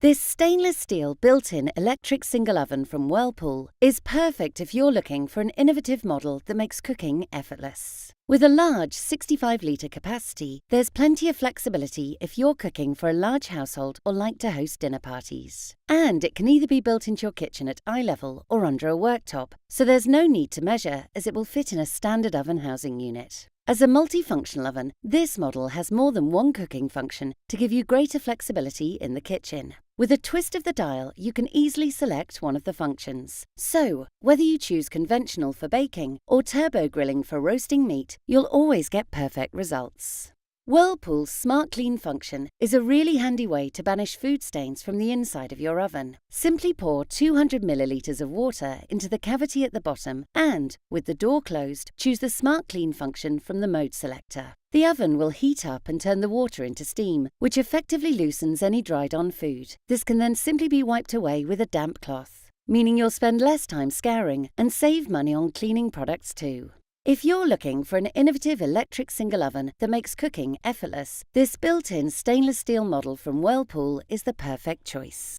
This stainless steel built-in electric single oven from Whirlpool is perfect if you're looking for an innovative model that makes cooking effortless. With a large 65-litre capacity, there's plenty of flexibility if you're cooking for a large household or like to host dinner parties. And it can either be built into your kitchen at eye level or under a worktop, so there's no need to measure as it will fit in a standard oven housing unit. As a multifunctional oven, this model has more than one cooking function to give you greater flexibility in the kitchen. With a twist of the dial, you can easily select one of the functions. So, whether you choose conventional for baking or turbo grilling for roasting meat, you'll always get perfect results. Whirlpool's Smart Clean function is a really handy way to banish food stains from the inside of your oven. Simply pour 200 millilitres of water into the cavity at the bottom and, with the door closed, choose the Smart Clean function from the mode selector. The oven will heat up and turn the water into steam, which effectively loosens any dried-on food. This can then simply be wiped away with a damp cloth, meaning you'll spend less time scouring and save money on cleaning products too. If you're looking for an innovative electric single oven that makes cooking effortless, this built-in stainless steel model from Whirlpool is the perfect choice.